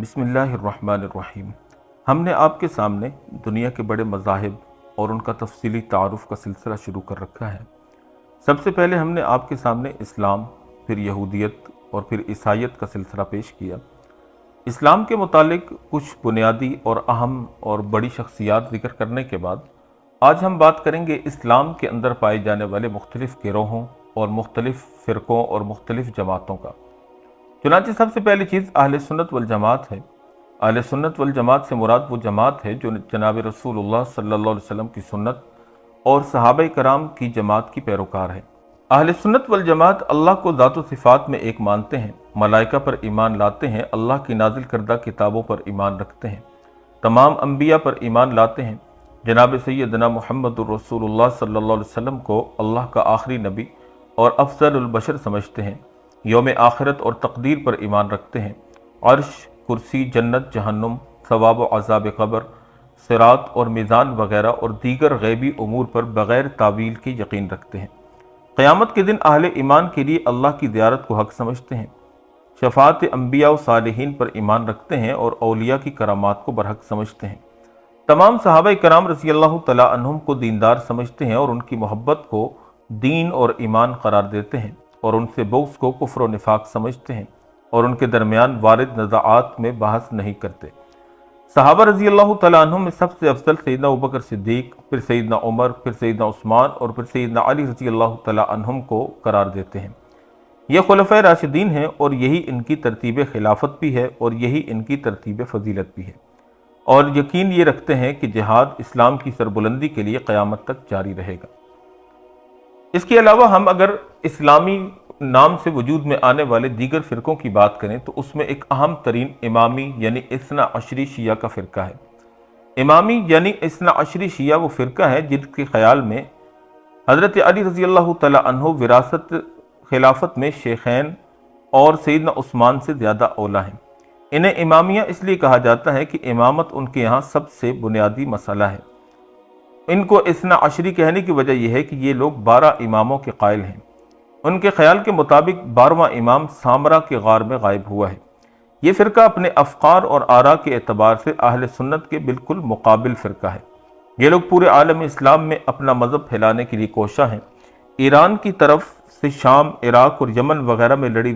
بسم اللہ الرحمن الرحیم۔ ہم نے آپ کے سامنے دنیا کے بڑے مذاہب اور ان کا تفصیلی تعارف کا سلسلہ شروع کر رکھا ہے۔ سب سے پہلے ہم نے آپ کے سامنے اسلام، پھر یہودیت اور پھر عیسائیت کا سلسلہ پیش کیا۔ اسلام کے متعلق کچھ بنیادی اور اہم اور بڑی شخصیات ذکر کرنے کے بعد آج ہم بات کریں گے اسلام کے اندر پائے جانے والے مختلف گروہوں اور مختلف فرقوں اور مختلف جماعتوں کا۔ چنانچہ سب سے پہلی چیز اہل سنت والجماعت ہے۔ اہل سنت والجماعت سے مراد وہ جماعت ہے جو جناب رسول اللہ صلی اللہ علیہ وسلم کی سنت اور صحابہ کرام کی جماعت کی پیروکار ہے۔ اہل سنت والجماعت اللہ کو ذات و صفات میں ایک مانتے ہیں، ملائکہ پر ایمان لاتے ہیں، اللہ کی نازل کردہ کتابوں پر ایمان رکھتے ہیں، تمام انبیاء پر ایمان لاتے ہیں، جناب سیدنا محمد الرسول اللہ صلی اللہ علیہ وسلم کو اللہ کا آخری نبی اور افضل البشر سمجھتے ہیں، یوم آخرت اور تقدیر پر ایمان رکھتے ہیں، عرش، کرسی، جنت، جہنم، ثواب و عذاب قبر، صراط اور میزان وغیرہ اور دیگر غیبی امور پر بغیر تاویل کے یقین رکھتے ہیں۔ قیامت کے دن اہل ایمان کے لیے اللہ کی زیارت کو حق سمجھتے ہیں، شفاعت انبیاء و صالحین پر ایمان رکھتے ہیں اور اولیاء کی کرامات کو برحق سمجھتے ہیں۔ تمام صحابہ کرام رضی اللہ تعالیٰ عنہم کو دیندار سمجھتے ہیں اور ان کی محبت کو دین اور ایمان قرار دیتے ہیں، اور ان سے بغض کو کفر و نفاق سمجھتے ہیں اور ان کے درمیان وارد نزاعات میں بحث نہیں کرتے۔ صحابہ رضی اللہ تعالیٰ عنہم میں سب سے افضل سیدنا ابوبکر صدیق، پھر سیدنا عمر، پھر سیدنا عثمان اور پھر سیدنا علی رضی اللہ تعالیٰ عنہم کو قرار دیتے ہیں۔ یہ خلفائے راشدین ہیں اور یہی ان کی ترتیب خلافت بھی ہے اور یہی ان کی ترتیب فضیلت بھی ہے، اور یقین یہ رکھتے ہیں کہ جہاد اسلام کی سربلندی کے لیے قیامت تک جاری رہے گا۔ اس کے علاوہ ہم اگر اسلامی نام سے وجود میں آنے والے دیگر فرقوں کی بات کریں تو اس میں ایک اہم ترین امامی یعنی اثنا عشری شیعہ کا فرقہ ہے۔ امامی یعنی اثنا عشری شیعہ وہ فرقہ ہے جن کے خیال میں حضرت علی رضی اللہ تعالیٰ عنہ وراثت خلافت میں شیخین اور سیدنا عثمان سے زیادہ اولیٰ ہیں۔ انہیں امامیہ اس لیے کہا جاتا ہے کہ امامت ان کے یہاں سب سے بنیادی مسئلہ ہے۔ ان کو اثنا عشری کہنے کی وجہ یہ ہے کہ یہ لوگ 12 اماموں کے قائل ہیں۔ ان کے خیال کے مطابق 12واں امام سامرا کے غار میں غائب ہوا ہے۔ یہ فرقہ اپنے افکار اور آراء کے اعتبار سے اہل سنت کے بالکل مقابل فرقہ ہے۔ یہ لوگ پورے عالم اسلام میں اپنا مذہب پھیلانے کے لیے کوشاں ہیں۔ ایران کی طرف سے شام، عراق اور یمن وغیرہ میں لڑی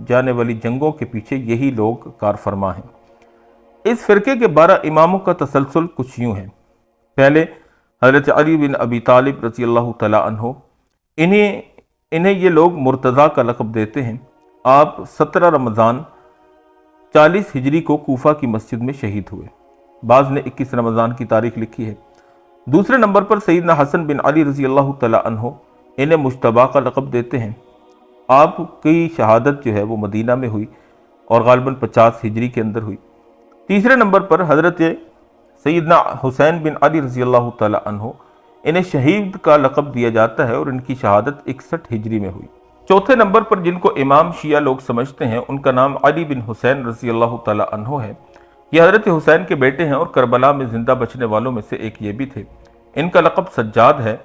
جانے والی جنگوں کے پیچھے یہی لوگ کار فرما ہیں۔ اس فرقے کے 12 اماموں کا تسلسل کچھ یوں ہے۔ پہلے حضرت علی بن ابی طالب رضی اللہ تعالیٰ عنہ، انہیں یہ لوگ مرتضیٰ کا لقب دیتے ہیں۔ آپ 17 رمضان 40 ہجری کو کوفہ کی مسجد میں شہید ہوئے۔ بعض نے 21 رمضان کی تاریخ لکھی ہے۔ دوسرے نمبر پر سیدنا حسن بن علی رضی اللہ تعالیٰ عنہ، انہیں مجتبیٰ کا لقب دیتے ہیں۔ آپ کی شہادت جو ہے وہ مدینہ میں ہوئی اور غالباً 50 ہجری کے اندر ہوئی۔ تیسرے نمبر پر حضرت سیدنا حسین بن علی رضی اللہ تعالیٰ عنہ، انہیں شہید کا لقب دیا جاتا ہے اور ان کی شہادت 61 ہجری میں ہوئی۔ چوتھے نمبر پر جن کو امام شیعہ لوگ سمجھتے ہیں ان کا نام علی بن حسین رضی اللہ تعالیٰ عنہ ہے۔ یہ حضرت حسین کے بیٹے ہیں اور کربلا میں زندہ بچنے والوں میں سے ایک یہ بھی تھے۔ ان کا لقب سجاد ہے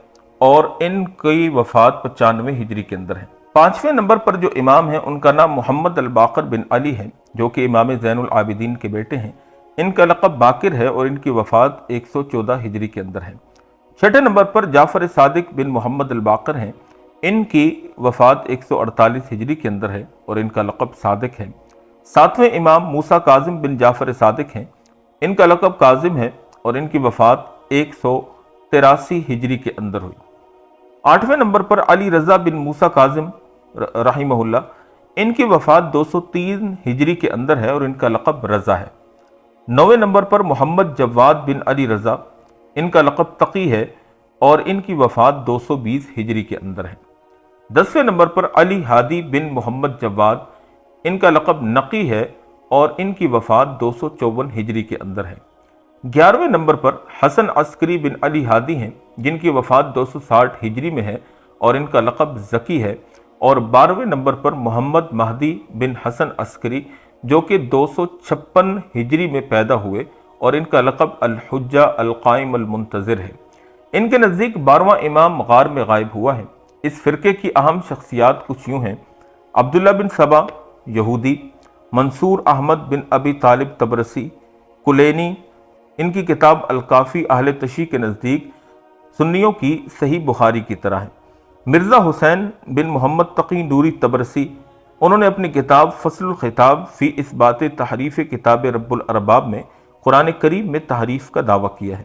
اور ان کی وفات 95 ہجری کے اندر ہے۔ 5ویں نمبر پر جو امام ہیں ان کا نام محمد الباقر بن علی ہے، جو کہ امام زین العابدین کے بیٹے ہیں۔ ان کا لقب باقر ہے اور ان کی وفات 114 ہجری کے اندر ہے۔ 6 نمبر پر جعفر صادق بن محمد الباقر ہیں۔ ان کی وفات 148 ہجری کے اندر ہے اور ان کا لقب صادق ہے۔ 7ویں امام موسیٰ کاظم بن جعفر صادق ہیں۔ ان کا لقب کاظم ہے اور ان کی وفات 183 ہجری کے اندر ہوئی۔ 8ویں نمبر پر علی رضا بن موسیٰ کاظم رحمہ اللہ، ان کی وفات 203 ہجری کے اندر ہے اور ان کا لقب رضا ہے۔ 9ویں نمبر پر محمد جواد بن علی رضا، ان کا لقب تقی ہے اور ان کی وفات 220 ہجری کے اندر ہے۔ 10ویں نمبر پر علی ہادی بن محمد جواد، ان کا لقب نقی ہے اور ان کی وفات 254 ہجری کے اندر ہے۔ 11ویں نمبر پر حسن عسکری بن علی ہادی ہیں، جن کی وفات 260 ہجری میں ہے اور ان کا لقب زکی ہے۔ اور 12ویں نمبر پر محمد مہدی بن حسن عسکری، جو کہ 256 ہجری میں پیدا ہوئے اور ان کا لقب الحجہ القائم المنتظر ہے۔ ان کے نزدیک 12واں امام غار میں غائب ہوا ہے۔ اس فرقے کی اہم شخصیات کچھ یوں ہیں: عبداللہ بن سبا یہودی، منصور احمد بن ابی طالب تبرسی کلینی، ان کی کتاب الکافی اہل تشیع کے نزدیک سنیوں کی صحیح بخاری کی طرح ہے۔ مرزا حسین بن محمد تقی نوری تبرسی، انہوں نے اپنی کتاب فصل الخطاب فی اثبات تحریف کتاب رب الارباب میں قرآن کریم میں تحریف کا دعویٰ کیا ہے۔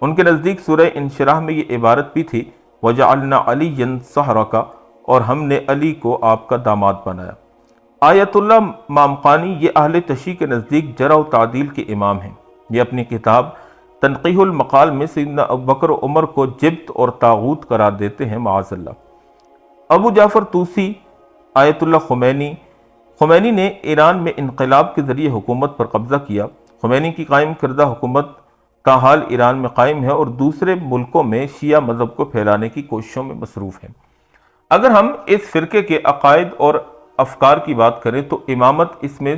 ان کے نزدیک سورہ انشراح میں یہ عبارت بھی تھی وَجَعَلْنَا عَلِيًّا صَهْرَكَ، اور ہم نے علی کو آپ کا داماد بنایا۔ آیت اللہ مامقانی یہ اہل تشیع کے نزدیک جرح و تعدیل کے امام ہیں۔ یہ اپنی کتاب تنقیح المقال میں سیدنا ابوبکر و عمر کو جبت اور طاغوت قرار دیتے ہیں معاذ اللہ۔ ابو جعفر طوسی آیت اللہ خمینی نے ایران میں انقلاب کے ذریعے حکومت پر قبضہ کیا۔ خمینی کی قائم کردہ حکومت کا حال ایران میں قائم ہے اور دوسرے ملکوں میں شیعہ مذہب کو پھیلانے کی کوششوں میں مصروف ہے۔ اگر ہم اس فرقے کے عقائد اور افکار کی بات کریں تو امامت اس میں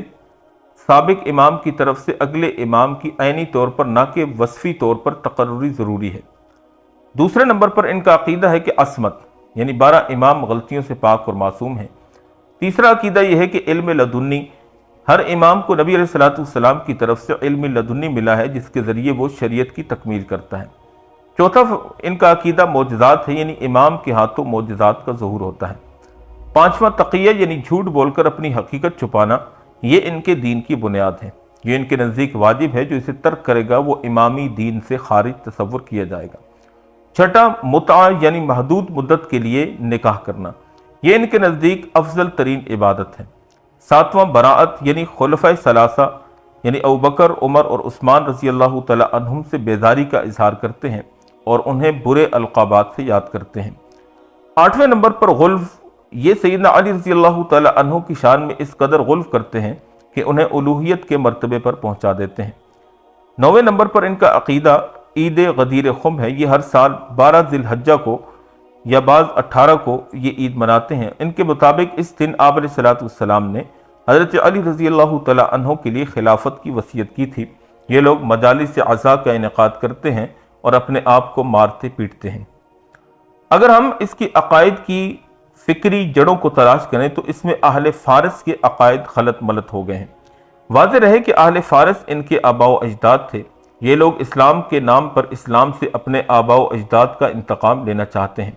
سابق امام کی طرف سے اگلے امام کی عینی طور پر نہ کہ وصفی طور پر تقرری ضروری ہے۔ دوسرے نمبر پر ان کا عقیدہ ہے کہ عصمت، یعنی 12 امام غلطیوں سے پاک اور معصوم ہیں۔ تیسرا عقیدہ یہ ہے کہ علم لدنی، ہر امام کو نبی علیہ السلام کی طرف سے علم لدنی ملا ہے جس کے ذریعے وہ شریعت کی تکمیل کرتا ہے۔ چوتھا ان کا عقیدہ معجزات ہے، یعنی امام کے ہاتھوں معجزات کا ظہور ہوتا ہے۔ پانچواں تقیہ، یعنی جھوٹ بول کر اپنی حقیقت چھپانا، یہ ان کے دین کی بنیاد ہے۔ یہ ان کے نزدیک واجب ہے، جو اسے ترک کرے گا وہ امامی دین سے خارج تصور کیا جائے گا۔ چھٹا متعہ، یعنی محدود مدت کے لیے نکاح کرنا، یہ ان کے نزدیک افضل ترین عبادت ہے۔ ساتواں براءت، یعنی خلفائے ثلاثہ یعنی ابوبکر، عمر اور عثمان رضی اللہ تعالی عنہم سے بیزاری کا اظہار کرتے ہیں اور انہیں برے القابات سے یاد کرتے ہیں۔ آٹھویں نمبر پر غلو، یہ سیدنا علی رضی اللہ تعالی عنہ کی شان میں اس قدر غلو کرتے ہیں کہ انہیں الوہیت کے مرتبے پر پہنچا دیتے ہیں۔ نویں نمبر پر ان کا عقیدہ عید غدیر خم ہے۔ یہ ہر سال 12 ذی الحجہ کو یا بعض 18 کو یہ عید مناتے ہیں۔ ان کے مطابق اس دن آپ علیہ السلام نے حضرت علی رضی اللہ تعالی عنہ کے لیے خلافت کی وصیت کی تھی۔ یہ لوگ مجالس عزا کا انعقاد کرتے ہیں اور اپنے آپ کو مارتے پیٹتے ہیں۔ اگر ہم اس کی عقائد کی فکری جڑوں کو تلاش کریں تو اس میں اہل فارس کے عقائد خلط ملط ہو گئے ہیں۔ واضح رہے کہ اہل فارس ان کے آباء و اجداد تھے۔ یہ لوگ اسلام کے نام پر اسلام سے اپنے آباء و اجداد کا انتقام لینا چاہتے ہیں۔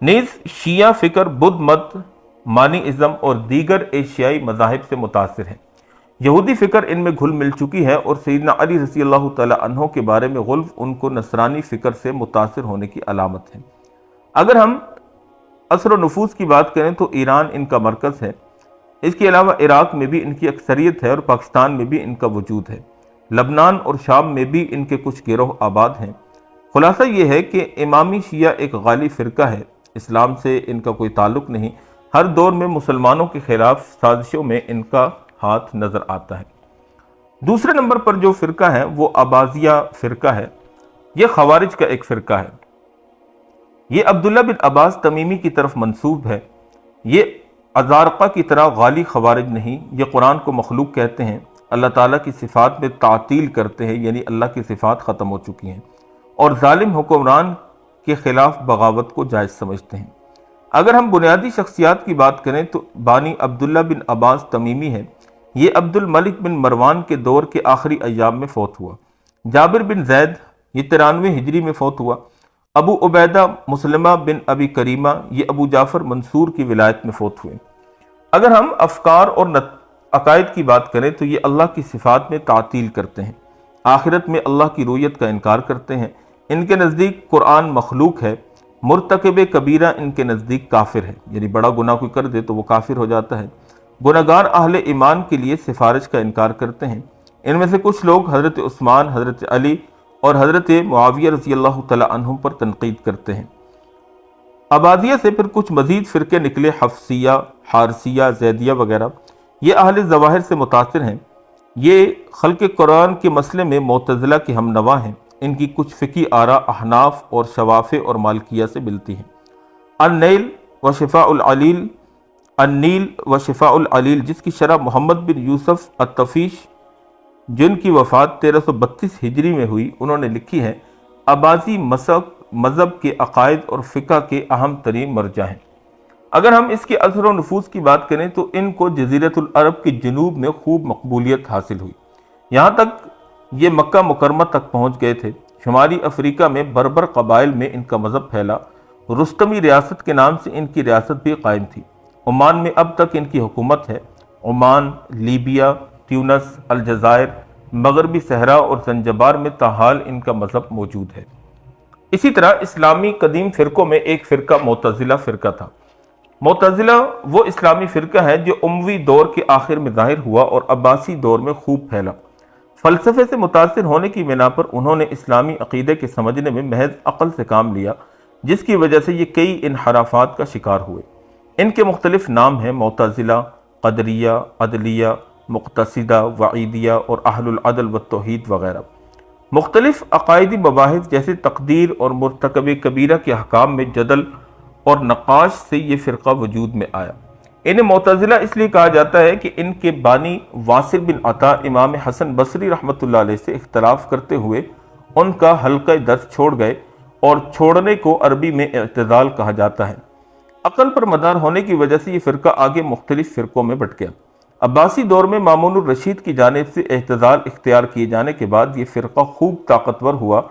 نیز شیعہ فکر بدھ مت، مانی ازم اور دیگر ایشیائی مذاہب سے متاثر ہے۔ یہودی فکر ان میں گھل مل چکی ہے اور سیدنا علی رضی اللہ تعالی عنہ کے بارے میں غلو ان کو نصرانی فکر سے متاثر ہونے کی علامت ہے۔ اگر ہم اثر و نفوذ کی بات کریں تو ایران ان کا مرکز ہے۔ اس کے علاوہ عراق میں بھی ان کی اکثریت ہے اور پاکستان میں بھی ان کا وجود ہے۔ لبنان اور شام میں بھی ان کے کچھ گروہ آباد ہیں۔ خلاصہ یہ ہے کہ امامی شیعہ ایک غالی فرقہ ہے، اسلام سے ان کا کوئی تعلق نہیں۔ ہر دور میں مسلمانوں کے خلاف سازشوں میں ان کا ہاتھ نظر آتا ہے۔ دوسرے نمبر پر جو فرقہ ہے وہ عباضیہ فرقہ ہے۔ یہ خوارج کا ایک فرقہ ہے۔ یہ عبداللہ بن عباس تمیمی کی طرف منسوب ہے۔ یہ ازارقہ کی طرح غالی خوارج نہیں، یہ قرآن کو مخلوق کہتے ہیں، اللہ تعالیٰ کی صفات میں تعطیل کرتے ہیں، یعنی اللہ کی صفات ختم ہو چکی ہیں، اور ظالم حکمران کے خلاف بغاوت کو جائز سمجھتے ہیں۔ اگر ہم بنیادی شخصیات کی بات کریں تو بانی عبداللہ بن عباس تمیمی ہے۔ یہ عبد الملک بن مروان کے دور کے آخری ایام میں فوت ہوا۔ جابر بن زید، یہ 93 ہجری میں فوت ہوا۔ ابو عبیدہ مسلمہ بن ابی کریمہ، یہ ابو جعفر منصور کی ولایت میں فوت ہوئے۔ اگر ہم افکار اور عقائد کی بات کریں تو یہ اللہ کی صفات میں تعطیل کرتے ہیں، آخرت میں اللہ کی رؤیت کا انکار کرتے ہیں۔ ان کے نزدیک قرآن مخلوق ہے۔ مرتکب کبیرہ ان کے نزدیک کافر ہے، یعنی بڑا گناہ کوئی کر دے تو وہ کافر ہو جاتا ہے۔ گناہگار اہل ایمان کے لیے سفارش کا انکار کرتے ہیں۔ ان میں سے کچھ لوگ حضرت عثمان، حضرت علی اور حضرت معاویہ رضی اللہ تعالی عنہم پر تنقید کرتے ہیں۔ عبادیہ سے پھر کچھ مزید فرقے نکلے، حفصیہ، حارثیہ، زیدیہ وغیرہ۔ یہ اہل ظواہر سے متاثر ہیں۔ یہ خلق قرآن کے مسئلے میں معتزلہ کے ہم نوا ہیں۔ ان کی کچھ فقہی آراء احناف اور شوافع اور مالکیہ سے ملتی ہیں۔ النیل و شفاء العلیل، جس کی شرح محمد بن یوسف التفیش، جن کی وفات 1332 ہجری میں ہوئی، انہوں نے لکھی ہے عباضی مذہب کے عقائد اور فقہ کے اہم ترین مرجع ہیں۔ اگر ہم اس کے اثر و نفوذ کی بات کریں تو ان کو جزیرۃ العرب کے جنوب میں خوب مقبولیت حاصل ہوئی، یہاں تک یہ مکہ مکرمہ تک پہنچ گئے تھے۔ شمالی افریقہ میں بربر قبائل میں ان کا مذہب پھیلا، رستمی ریاست کے نام سے ان کی ریاست بھی قائم تھی۔ عمان میں اب تک ان کی حکومت ہے۔ عمان، لیبیا، تیونس، الجزائر، مغربی صحرا اور زنجبار میں تاحال ان کا مذہب موجود ہے۔ اسی طرح اسلامی قدیم فرقوں میں ایک فرقہ معتزلہ فرقہ تھا۔ معتزلہ وہ اسلامی فرقہ ہے جو اموی دور کے آخر میں ظاہر ہوا اور عباسی دور میں خوب پھیلا۔ فلسفے سے متاثر ہونے کی بنا پر انہوں نے اسلامی عقیدے کے سمجھنے میں محض عقل سے کام لیا، جس کی وجہ سے یہ کئی انحرافات کا شکار ہوئے۔ ان کے مختلف نام ہیں: معتزلہ، قدریہ، عدلیہ، مقتصدہ، وعیدیہ اور اہل العدل والتوحید وغیرہ۔ مختلف عقائدی مباحث جیسے تقدیر اور مرتکب کبیرہ کے احکام میں جدل اور نقاش سے یہ فرقہ وجود میں آیا۔ انہیں معتزلہ اس لیے کہا جاتا ہے کہ ان کے بانی واصل بن عطا امام حسن بصری رحمۃ اللہ علیہ سے اختلاف کرتے ہوئے ان کا حلقہ درس چھوڑ گئے، اور چھوڑنے کو عربی میں اعتزال کہا جاتا ہے۔ عقل پر مدار ہونے کی وجہ سے یہ فرقہ آگے مختلف فرقوں میں بٹ گیا۔ عباسی دور میں مامون الرشید کی جانب سے اعتزال اختیار کیے جانے کے بعد یہ فرقہ خوب طاقتور ہوا،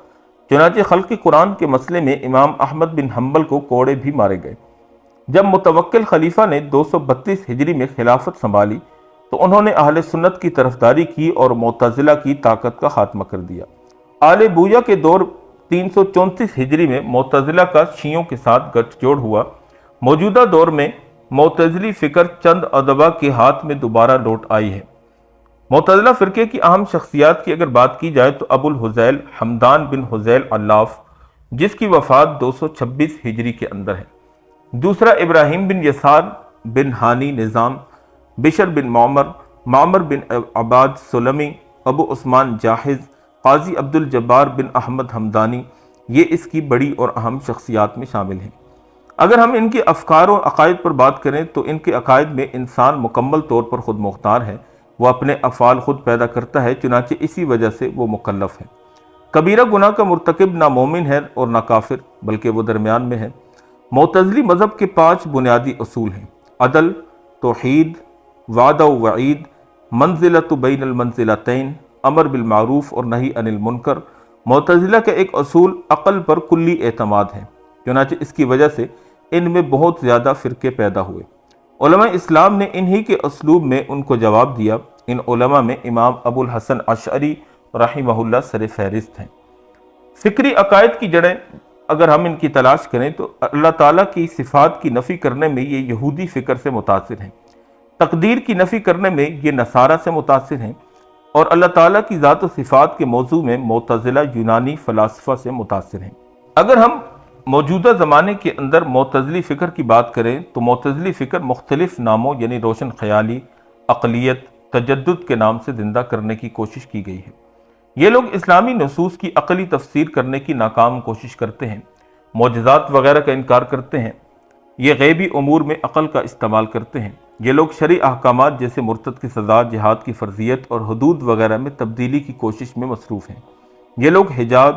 چنانچہ خلق قرآن کے مسئلے میں امام احمد بن حنبل کو کوڑے بھی مارے گئے۔ جب متوکل خلیفہ نے 232 ہجری میں خلافت سنبھالی تو انہوں نے اہل سنت کی طرفداری کی اور معتزلہ کی طاقت کا خاتمہ کر دیا۔ آل بویہ کے دور 334 ہجری میں معتزلہ کا شیعوں کے ساتھ گٹھ جوڑ ہوا۔ موجودہ دور میں معتزلی فکر چند ادبا کے ہاتھ میں دوبارہ لوٹ آئی ہے۔ معتزلہ فرقے کی اہم شخصیات کی اگر بات کی جائے تو ابو الہذیل حمدان بن ہذیل علاف، جس کی وفات 226 ہجری کے اندر ہے۔ دوسرا ابراہیم بن یسار بن ہانی نظام، بشر بن معمر بن عباد سلمی، ابو عثمان جاحظ، قاضی عبد الجبار بن احمد حمدانی، یہ اس کی بڑی اور اہم شخصیات میں شامل ہیں۔ اگر ہم ان کے افکار و عقائد پر بات کریں تو ان کے عقائد میں انسان مکمل طور پر خود مختار ہے، وہ اپنے افعال خود پیدا کرتا ہے، چنانچہ اسی وجہ سے وہ مکلف ہے۔ کبیرہ گناہ کا مرتکب نہ مومن ہے اور نہ کافر، بلکہ وہ درمیان میں ہے۔ معتزلی مذہب کے 5 بنیادی اصول ہیں: عدل، توحید، وعدہ و وعید، منزلۃ بین المنزلتین، امر بالمعروف اور نہی عن المنکر۔ معتزلہ کا ایک اصول عقل پر کلی اعتماد ہے، چنانچہ اس کی وجہ سے ان میں بہت زیادہ فرقے پیدا ہوئے۔ علماء اسلام نے انہی کے اسلوب میں ان کو جواب دیا۔ ان علماء میں امام ابو الحسن اشعری رحمہ اللہ سر فہرست ہیں۔ فکری عقائد کی جڑیں اگر ہم ان کی تلاش کریں تو اللہ تعالیٰ کی صفات کی نفی کرنے میں یہ یہودی فکر سے متاثر ہیں، تقدیر کی نفی کرنے میں یہ نصارہ سے متاثر ہیں، اور اللہ تعالیٰ کی ذات و صفات کے موضوع میں معتزلہ یونانی فلاسفہ سے متاثر ہیں۔ اگر ہم موجودہ زمانے کے اندر معتزلی فکر کی بات کریں تو معتزلی فکر مختلف ناموں یعنی روشن خیالی، عقلیت، تجدد کے نام سے زندہ کرنے کی کوشش کی گئی ہے۔ یہ لوگ اسلامی نصوص کی عقلی تفسیر کرنے کی ناکام کوشش کرتے ہیں، معجزات وغیرہ کا انکار کرتے ہیں، یہ غیبی امور میں عقل کا استعمال کرتے ہیں۔ یہ لوگ شرعی احکامات جیسے مرتد کی سزا، جہاد کی فرضیت اور حدود وغیرہ میں تبدیلی کی کوشش میں مصروف ہیں۔ یہ لوگ حجاب،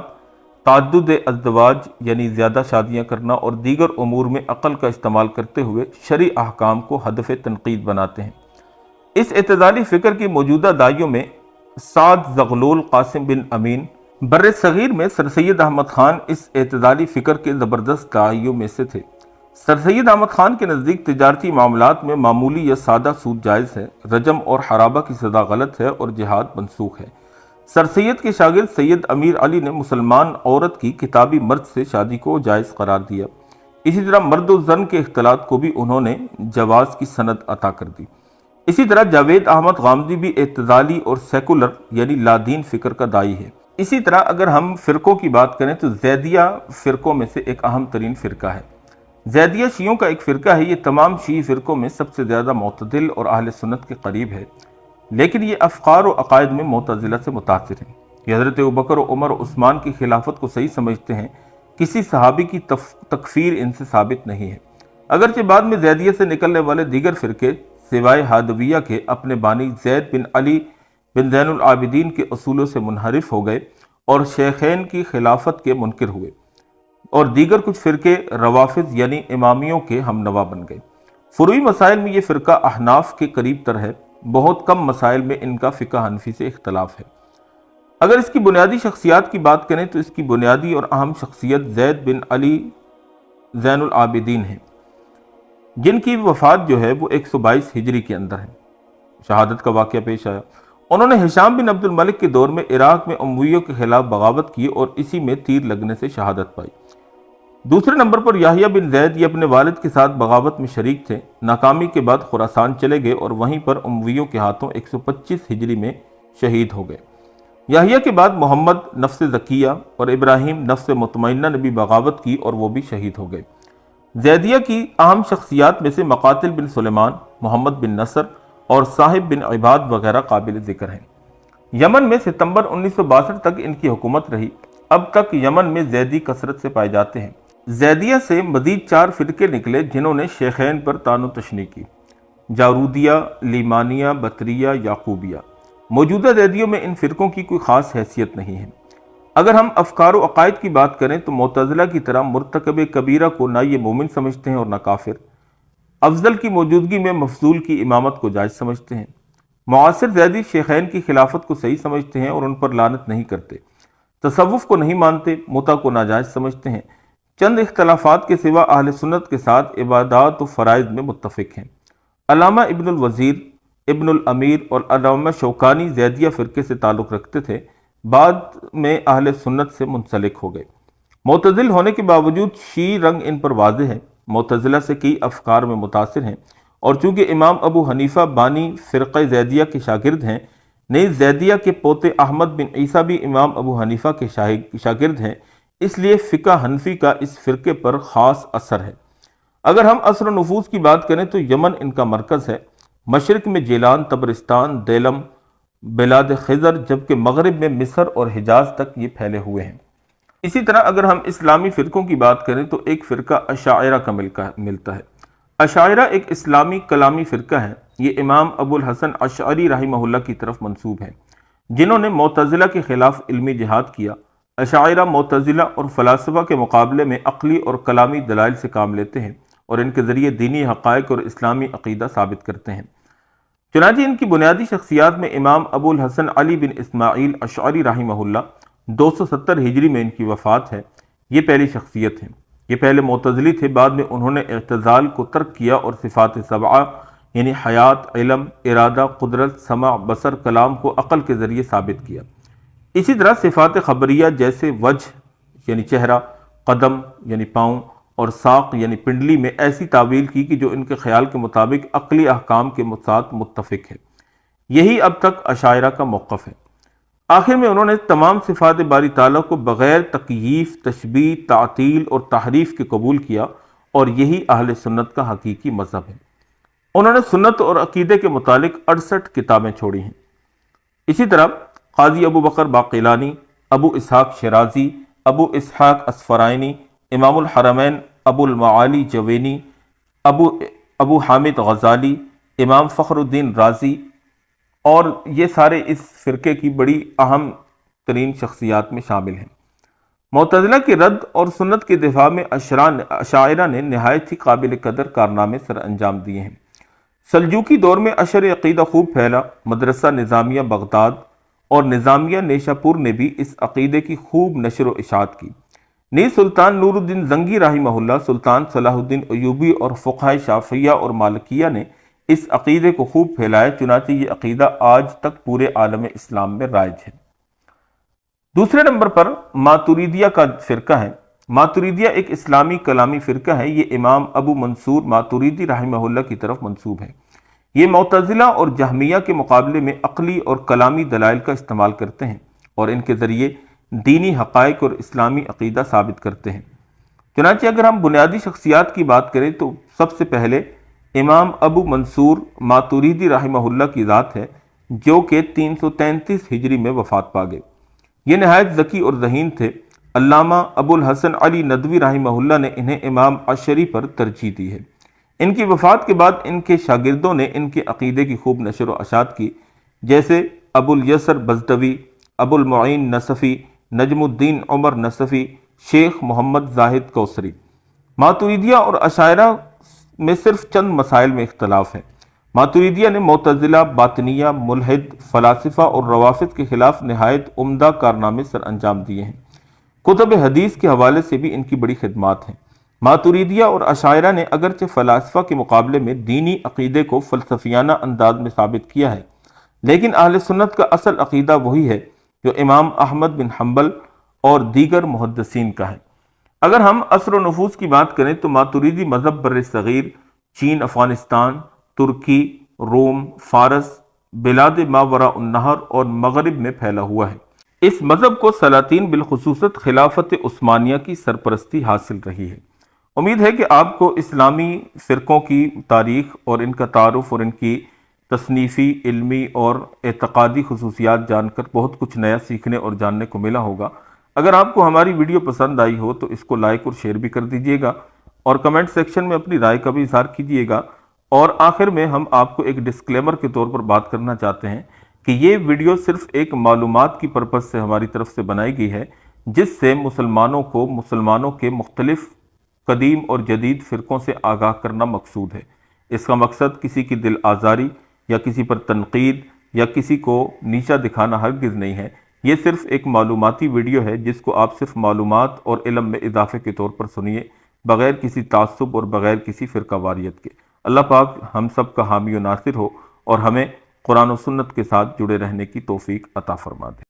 تعدد ازدواج یعنی زیادہ شادیاں کرنا اور دیگر امور میں عقل کا استعمال کرتے ہوئے شرعی احکام کو ہدف تنقید بناتے ہیں۔ اس اعتزالی فکر کی موجودہ داعیوں میں سعد زغلول، قاسم بن امین۔ بر صغیر میں سر سید احمد خان اس اعتزالی فکر کے زبردست داعیوں میں سے تھے۔ سر سید احمد خان کے نزدیک تجارتی معاملات میں معمولی یا سادہ سود جائز ہے، رجم اور حرابہ کی سزا غلط ہے اور جہاد منسوخ ہے۔ سر سید کے شاگرد سید امیر علی نے مسلمان عورت کی کتابی مرد سے شادی کو جائز قرار دیا۔ اسی طرح مرد و زن کے اختلاط کو بھی انہوں نے جواز کی سند عطا کر دی۔ اسی طرح جاوید احمد غامدی بھی اعتزالی اور سیکولر یعنی لادین فکر کا داعی ہے۔ اسی طرح اگر ہم فرقوں کی بات کریں تو زیدیہ فرقوں میں سے ایک اہم ترین فرقہ ہے۔ زیدیہ شیعوں کا ایک فرقہ ہے، یہ تمام شیعی فرقوں میں سب سے زیادہ معتدل اور اہل سنت کے قریب ہے، لیکن یہ افکار و عقائد میں معتزلہ سے متاثر ہیں۔ یہ حضرت ابوبکر و عمر و عثمان کی خلافت کو صحیح سمجھتے ہیں، کسی صحابی کی تکفیر ان سے ثابت نہیں ہے۔ اگرچہ بعد میں زیدیہ سے نکلنے والے دیگر فرقے سوائے ہادویہ کے اپنے بانی زید بن علی بن زین العابدین کے اصولوں سے منحرف ہو گئے اور شیخین کی خلافت کے منکر ہوئے، اور دیگر کچھ فرقے روافض یعنی امامیوں کے ہم نوا بن گئے۔ فروعی مسائل میں یہ فرقہ احناف کے قریب تر ہے، بہت کم مسائل میں ان کا فقہ حنفی سے اختلاف ہے۔ اگر اس کی بنیادی شخصیات کی بات کریں تو اس کی بنیادی اور اہم شخصیت زید بن علی زین العابدین ہے، جن کی وفات جو ہے وہ 122 ہجری کے اندر ہے، شہادت کا واقعہ پیش آیا۔ انہوں نے ہشام بن عبد الملک کے دور میں عراق میں امویوں کے خلاف بغاوت کی اور اسی میں تیر لگنے سے شہادت پائی۔ دوسرے نمبر پر یحییٰ بن زید، یہ اپنے والد کے ساتھ بغاوت میں شریک تھے۔ ناکامی کے بعد خراسان چلے گئے اور وہیں پر امویوں کے ہاتھوں 125 ہجری میں شہید ہو گئے۔ یحییٰ کے بعد محمد نفس زکیہ اور ابراہیم نفس مطمئنہ نے بھی بغاوت کی اور وہ بھی شہید ہو گئے۔ زیدیہ کی اہم شخصیات میں سے مقاتل بن سلیمان، محمد بن نصر اور صاحب بن عباد وغیرہ قابل ذکر ہیں۔ یمن میں ستمبر 1962 تک ان کی حکومت رہی۔ اب تک یمن میں زیدی کثرت سے پائے جاتے ہیں۔ زیدیہ سے مزید 4 فرقے نکلے جنہوں نے شیخین پر طعن و تشنیع کی: جارودیہ، لیمانیہ، بطریہ، یعقوبیہ۔ موجودہ زیدیوں میں ان فرقوں کی کوئی خاص حیثیت نہیں ہے۔ اگر ہم افکار و عقائد کی بات کریں تو معتزلہ کی طرح مرتکب کبیرہ کو نہ یہ مومن سمجھتے ہیں اور نہ کافر۔ افضل کی موجودگی میں مفضول کی امامت کو جائز سمجھتے ہیں۔ معاصر زیدی شیخین کی خلافت کو صحیح سمجھتے ہیں اور ان پر لعنت نہیں کرتے۔ تصوف کو نہیں مانتے، متع کو ناجائز سمجھتے ہیں۔ چند اختلافات کے سوا اہل سنت کے ساتھ عبادات و فرائض میں متفق ہیں۔ علامہ ابن الوزیر، ابن الامیر اور علامہ شوکانی زیدیہ فرقے سے تعلق رکھتے تھے، بعد میں اہل سنت سے منسلک ہو گئے۔ معتزل ہونے کے باوجود شیعی رنگ ان پر واضح ہے۔ معتزلہ سے کئی افکار میں متاثر ہیں اور چونکہ امام ابو حنیفہ بانی فرقہ زیدیہ کے شاگرد ہیں، نیز زیدیہ کے پوتے احمد بن عیسیٰ بھی امام ابو حنیفہ کے شاگرد ہیں، اس لیے فقہ حنفی کا اس فرقے پر خاص اثر ہے۔ اگر ہم اثر و نفوذ کی بات کریں تو یمن ان کا مرکز ہے۔ مشرق میں جیلان، تبرستان، دیلم، بلاد خضر، جبکہ مغرب میں مصر اور حجاز تک یہ پھیلے ہوئے ہیں۔ اسی طرح اگر ہم اسلامی فرقوں کی بات کریں تو ایک فرقہ اشاعرہ کا ملتا ہے۔ اشاعرہ ایک اسلامی کلامی فرقہ ہے۔ یہ امام ابو الحسن اشعری رحمہ اللہ کی طرف منسوب ہے، جنہوں نے معتزلہ کے خلاف علمی جہاد کیا۔ اشاعرہ معتزلہ اور فلاسفہ کے مقابلے میں عقلی اور کلامی دلائل سے کام لیتے ہیں اور ان کے ذریعے دینی حقائق اور اسلامی عقیدہ ثابت کرتے ہیں۔ چنانچہ ان کی بنیادی شخصیات میں امام ابو الحسن علی بن اسماعیل اشعری رحمہ اللہ 270 ہجری میں ان کی وفات ہے، یہ پہلی شخصیت ہیں۔ یہ پہلے معتزلی تھے، بعد میں انہوں نے اعتزال کو ترک کیا اور صفات سبعہ یعنی حیات، علم، ارادہ، قدرت، سمع، بصر، کلام کو عقل کے ذریعے ثابت کیا۔ اسی طرح صفات خبریہ جیسے وجہ یعنی چہرہ، قدم یعنی پاؤں اور ساق یعنی پنڈلی میں ایسی تعویل کی کہ جو ان کے خیال کے مطابق عقلی احکام کے ساتھ متفق ہے۔ یہی اب تک اشاعرہ کا موقف ہے۔ آخر میں انہوں نے تمام صفات باری تعالیٰ کو بغیر تکییف، تشبیہ، تعطیل اور تحریف کے قبول کیا اور یہی اہل سنت کا حقیقی مذہب ہے۔ انہوں نے سنت اور عقیدے کے متعلق 68 کتابیں چھوڑی ہیں۔ اسی طرح قاضی ابو بکر باقلانی، ابو اسحاق شیرازی، ابو اسحاق اسفرائنی، امام الحرمین ابو المعالی جوینی، ابو حامد غزالی، امام فخر الدین رازی، اور یہ سارے اس فرقے کی بڑی اہم ترین شخصیات میں شامل ہیں۔ معتزلہ کے رد اور سنت کے دفاع میں اشاعرہ نے نہایت ہی قابل قدر کارنامے سر انجام دیے ہیں۔ سلجوقی دور میں اشر عقیدہ خوب پھیلا۔ مدرسہ نظامیہ بغداد اور نظامیہ نیشا پور نے بھی اس عقیدے کی خوب نشر و اشاعت کی۔ نیز سلطان نور الدین زنگی رحمہ اللہ، سلطان صلاح الدین ایوبی اور فقہائے شافعیہ اور مالکیہ نے اس عقیدے کو خوب پھیلایا، چنانچہ یہ عقیدہ آج تک پورے عالم اسلام میں رائج ہے۔ دوسرے نمبر پر ماتوریدیہ کا فرقہ ہے۔ ماتوریدیہ ایک اسلامی کلامی فرقہ ہے۔ یہ امام ابو منصور ماتوریدی رحمہ اللہ کی طرف منسوب ہے۔ یہ معتزلہ اور جہمیہ کے مقابلے میں عقلی اور کلامی دلائل کا استعمال کرتے ہیں اور ان کے ذریعے دینی حقائق اور اسلامی عقیدہ ثابت کرتے ہیں۔ چنانچہ اگر ہم بنیادی شخصیات کی بات کریں تو سب سے پہلے امام ابو منصور ماتوریدی رحمہ اللہ کی ذات ہے، جو کہ 333 ہجری میں وفات پا گئے۔ یہ نہایت ذکی اور ذہین تھے۔ علامہ ابو الحسن علی ندوی رحمہ اللہ نے انہیں امام عشری پر ترجیح دی ہے۔ ان کی وفات کے بعد ان کے شاگردوں نے ان کے عقیدے کی خوب نشر و اشاعت کی، جیسے ابو الیسر بزدوی، ابو المعین نصفی، نجم الدین عمر نصفی، شیخ محمد زاہد کوثری۔ ماتوریدیہ اور اشاعرہ میں صرف چند مسائل میں اختلاف ہے۔ ماتریدیہ نے معتزلہ، باطنیہ، ملحد، فلاسفہ اور روافض کے خلاف نہایت عمدہ کارنامے سر انجام دیے ہیں۔ کتب حدیث کے حوالے سے بھی ان کی بڑی خدمات ہیں۔ ماتریدیہ اور اشاعرہ نے اگرچہ فلاسفہ کے مقابلے میں دینی عقیدے کو فلسفیانہ انداز میں ثابت کیا ہے، لیکن اہل سنت کا اصل عقیدہ وہی ہے جو امام احمد بن حنبل اور دیگر محدثین کا ہے۔ اگر ہم اثر و نفوذ کی بات کریں تو ماتریدی مذہب بر صغیر، چین، افغانستان، ترکی، روم، فارس، بلاد ماوراء النہر اور مغرب میں پھیلا ہوا ہے۔ اس مذہب کو سلاطین بالخصوص خلافت عثمانیہ کی سرپرستی حاصل رہی ہے۔ امید ہے کہ آپ کو اسلامی فرقوں کی تاریخ اور ان کا تعارف اور ان کی تصنیفی، علمی اور اعتقادی خصوصیات جان کر بہت کچھ نیا سیکھنے اور جاننے کو ملا ہوگا۔ اگر آپ کو ہماری ویڈیو پسند آئی ہو تو اس کو لائک اور شیئر بھی کر دیجئے گا، اور کمنٹ سیکشن میں اپنی رائے کا بھی اظہار کیجئے گا۔ اور آخر میں ہم آپ کو ایک ڈسکلیمر کے طور پر بات کرنا چاہتے ہیں کہ یہ ویڈیو صرف ایک معلومات کی پرپس سے ہماری طرف سے بنائی گئی ہے، جس سے مسلمانوں کے مختلف قدیم اور جدید فرقوں سے آگاہ کرنا مقصود ہے۔ اس کا مقصد کسی کی دل آزاری یا کسی پر تنقید یا کسی کو نیچا دکھانا ہرگز نہیں ہے۔ یہ صرف ایک معلوماتی ویڈیو ہے جس کو آپ صرف معلومات اور علم میں اضافے کے طور پر سنیے، بغیر کسی تعصب اور بغیر کسی فرقہ واریت کے۔ اللہ پاک ہم سب کا حامی و ناصر ہو اور ہمیں قرآن و سنت کے ساتھ جڑے رہنے کی توفیق عطا فرما دے۔